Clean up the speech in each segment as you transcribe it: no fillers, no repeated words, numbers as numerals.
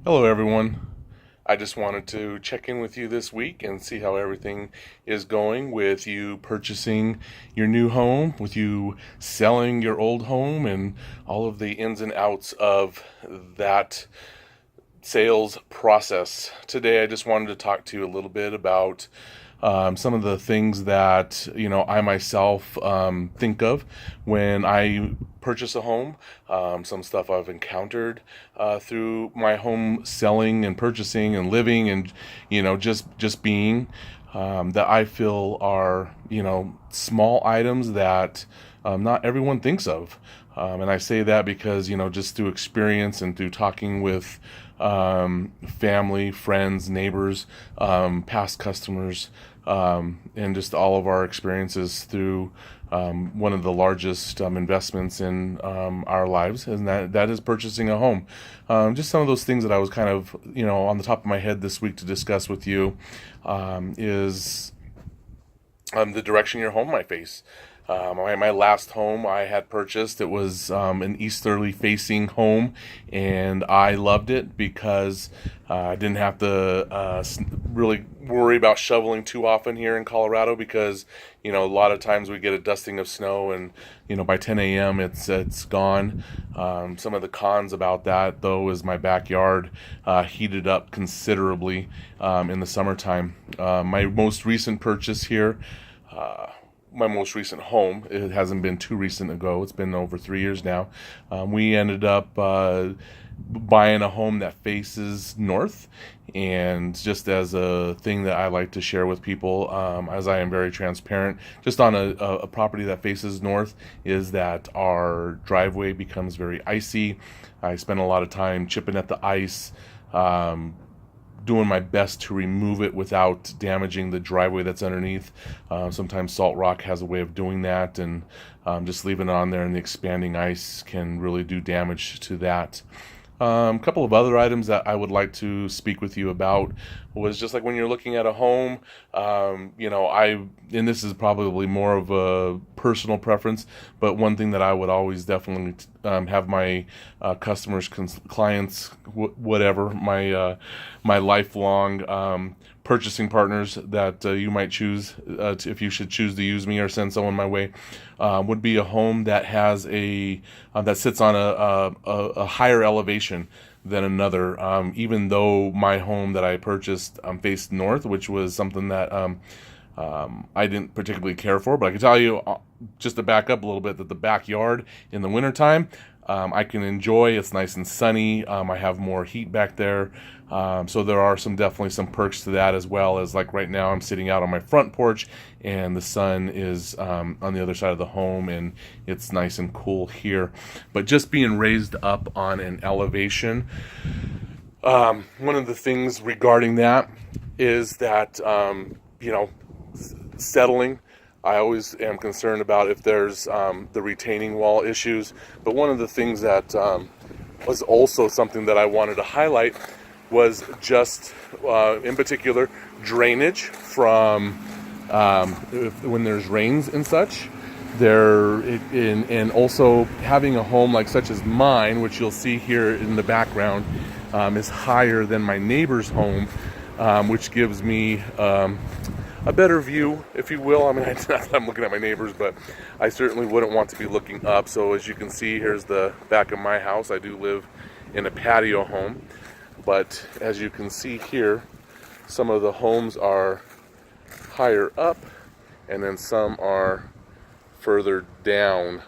Hello, everyone. I just wanted to check in with you this week and see how everything is going with you purchasing your new home, with you selling your old home, and all of the ins and outs of that sales process. Today, I just wanted to talk to you a little bit about some of the things that I myself think of when I purchase a home. Some stuff I've encountered through my home selling and purchasing and living, and just being that I feel are small items that not everyone thinks of. And I say that because, just through experience and through talking with family, friends, neighbors, past customers, and just all of our experiences through one of the largest investments in our lives, and that is purchasing a home. Just some of those things that I was kind of, on the top of my head this week to discuss with you is the direction your home might face. My last home I had purchased, it was an easterly facing home, and I loved it because I didn't have to really worry about shoveling too often here in Colorado, because a lot of times we get a dusting of snow, and by 10 a.m. it's gone. Some of the cons about that, though, is my backyard heated up considerably in the summertime. My most recent purchase here, my most recent home, it hasn't been too recent ago, it's been over 3 years now. We ended up buying a home that faces north, and just as a thing that I like to share with people, as I am very transparent, just on a property that faces north, is that our driveway becomes very icy. I spend a lot of time chipping at the ice, doing my best to remove it without damaging the driveway that's underneath. Sometimes salt rock has a way of doing that, and just leaving it on there and the expanding ice can really do damage to that. A couple of other items that I would like to speak with you about was just like when you're looking at a home, and this is probably more of a personal preference, but one thing that I would always definitely have my customers, clients, whatever, my lifelong purchasing partners that you might choose, if you should choose to use me or send someone my way, would be a home that has that sits on a higher elevation than another. Even though my home that I purchased faced north, which was something that I didn't particularly care for, but I can tell you, just to back up a little bit, that the backyard in the wintertime, I can enjoy. It's nice and sunny. I have more heat back there. So there are definitely some perks to that, as well as, like, right now I'm sitting out on my front porch and the sun is on the other side of the home, and it's nice and cool here. But just being raised up on an elevation, one of the things regarding that is that, settling, I always am concerned about if there's the retaining wall issues. But one of the things that was also something that I wanted to highlight was just, in particular, drainage from when there's rains and such. And also having a home like such as mine, which you'll see here in the background, is higher than my neighbor's home, which gives me a better view, if you will. I mean, I'm looking at my neighbors, but I certainly wouldn't want to be looking up. So as you can see, here's the back of my house. I do live in a patio home, but as you can see here, some of the homes are higher up, and then some are further down.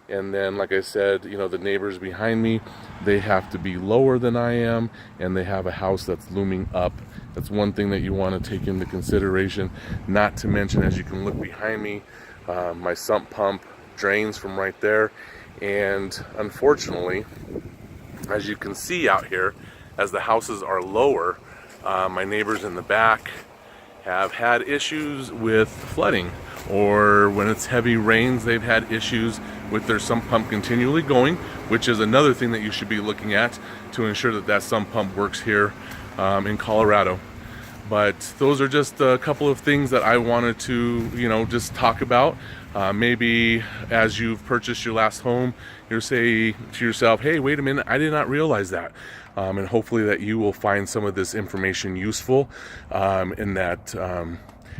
And then, like I said, the neighbors behind me, they have to be lower than I am, and they have a house that's looming up. That's one thing that you want to take into consideration. Not to mention, as you can look behind me, my sump pump drains from right there. And unfortunately, as you can see out here, as the houses are lower, my neighbors in the back have had issues with flooding, or when it's heavy rains, they've had issues with their sump pump continually going, which is another thing that you should be looking at to ensure that sump pump works here in Colorado. But those are just a couple of things that I wanted to, just talk about. Maybe as you've purchased your last home, you're saying to yourself, hey, wait a minute, I did not realize that. and hopefully that you will find some of this information useful, and that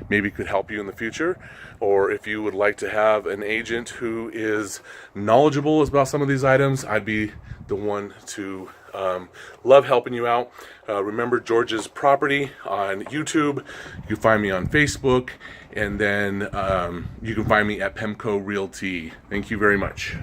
maybe could help you in the future. Or if you would like to have an agent who is knowledgeable about some of these items, I'd be the one to love helping you out. Remember George's Property on YouTube. You can find me on Facebook, and then you can find me at Pemco Realty. Thank you very much.